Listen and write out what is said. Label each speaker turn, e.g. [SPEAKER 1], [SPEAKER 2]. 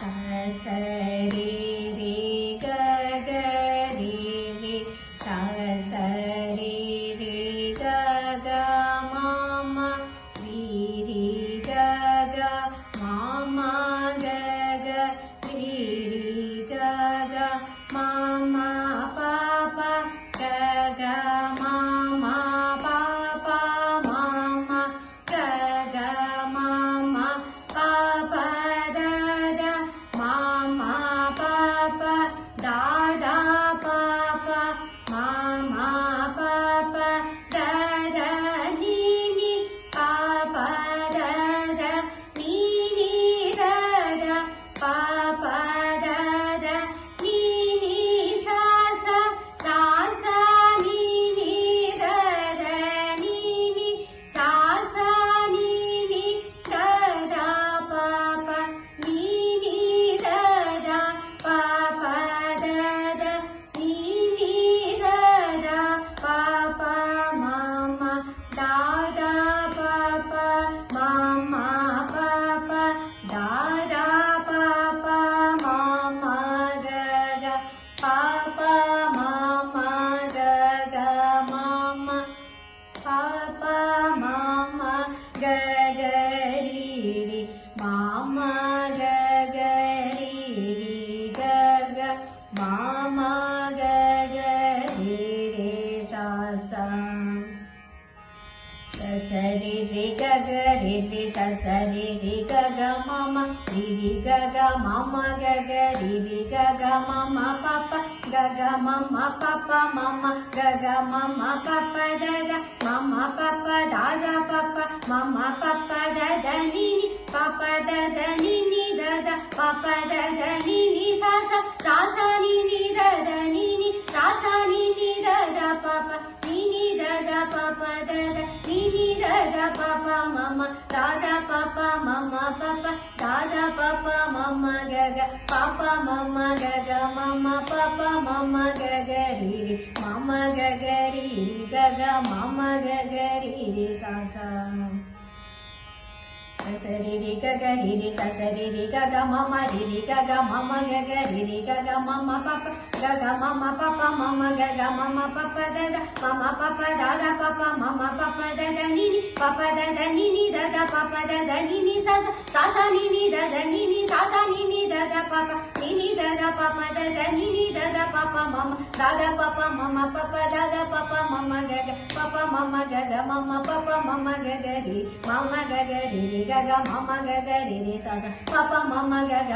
[SPEAKER 1] सा रे रे ग ग रे रे सा रे रे ग ग म म रे रे ग ग म म ग ग रे रे ग ग म म प प ग ग म म प प म म ग ग म म प प द द म म प प द द प प म म प प द द नि नि प प द द नि नि द द प प द द नि नि सा सा सा सा नि नि द द नि नि सा सा नि नि द द प प नि नि द द प प द द नि नि द द प प म म ದ ದ ಪ ಪ ಮ ಮ ಪ ಪ ದ ದ ಪ ಪ ಮ ಮ ಗ ಗ ಪ ಪ ಮ ಮ ಗ ಗ ಮ ಮ ಪ ಪ ಮ ಮ ಗ ಗ ರಿ ರಿ ಮ ಮ ಗ ಗ ರಿ ರಿ ಗ ಗ ಮ ಮ ಗ ಗ ರಿ ರಿ ಸ ಸ ಸ ರಿ ರಿ ಗ ಗ ರಿ ರಿ ಸ ಸ ರಿ ರಿ ಗ ಗ ಮ ಮ ರಿ ರಿ ಗ ಗ ಮ ಮ ಗ ಗ ರಿ ರಿ ಗ ಗ ಮ ಮ ಪ ಪ ಗ ಗ ಮ ಮ ಪ ಪ ಮ ಮ ಗ ಗ ಮ ಮ ಪ ಪ ದ ದ ಮ ಮ ಪ ಪ ದ ದ ಪ ಪ ಮ ಮ ಪ ಪ ದ ದ ನಿ ನಿ ಪ ಪ ದ ದ ನಿ ನಿ ದ ದ ಪ ಪ ದ ದ ನಿ ನಿ ಸ ಸ ಸ ಸ ನಿ ನಿ ದ ದ ನಿ ನಿ ಸ ಸ ನಿ ನಿ ದ ದ ಪ ಪ ನಿ ನಿ ದ ದ ಪ ಪ ದ ದ ನಿ ನಿ ದ ದ ಪ ಪ ಮ ಮ ದ ದ ಪ ಪ ಮ ಮ ಪ ಪ ದ ದ ಪ ಪ ಮ ಮ ಗ ಗ ಪ ಪ ಮ ಮ ಗ ಗ ಮ ಮ ಪ ಪ ಮ ಮ ಗ ಗ ರಿ ರಿ ಮ ಮ ಗ ಗ ರಿ ಗ ಗ ಮ ಮ ಗ ಗ ರಿ ರಿ ಸ ಸ ಸ ರಿ ರಿ ಗ ಗ ರಿ ರಿ ಸ ಸ ರಿ ರಿ ಗ ಗ ಮ ಮ ರಿ ರಿ ಗ ಗ ಮ ಮ ಗ ಗ ರಿ ರಿ ಗ ಗ ಮ ಮ ಪ ಪ ಗ ಗ ಮ ಮ ಪ ಪ ಮ ಮ ಗ ಗ ಮ ಮ ಪ ಪ ದ ದ ಮ ಮ ಪ ಪ ದ ದ ಪ ಪ ಮ ಮ ಪ ಪ ದ ದ ನಿ ನಿ ಪ ಪ ದ ದ ನಿ ನಿ ದ ದ ಪ ಪ ದ ದ ನಿ ನಿ ಸ ಸ ಸ ಸ ನಿ ನಿ ದ ದ ನಿ ನಿ ಸ ಸ ನಿ ನಿ ದ ದ ಪ ಪ ನಿ ನಿ ದ ದ ಪ ಪ ದ ದ ನಿ ನಿ ದ ದ ಪ ಪ ಮ ಮ ದ ದ ಪ ಪ ಮ ಮ ಪ ಪ ದ ದ ಪ ಪ ಮ ಮ ಗ ಗ ಪ ಪ ಮ ಮ ಗ ಗ ಮ ಮ ಪ ಪ ಮ ಮ ಗ ಗ ರಿ ಮ ಮ ಗ ಗ ರಿ ರಿ ಗ ಗ ಮ ಮ ಗ ಗ ರಿ ರಿ ಸ ಸ ಪ ಪ ಮ ಮ ಗ ಗ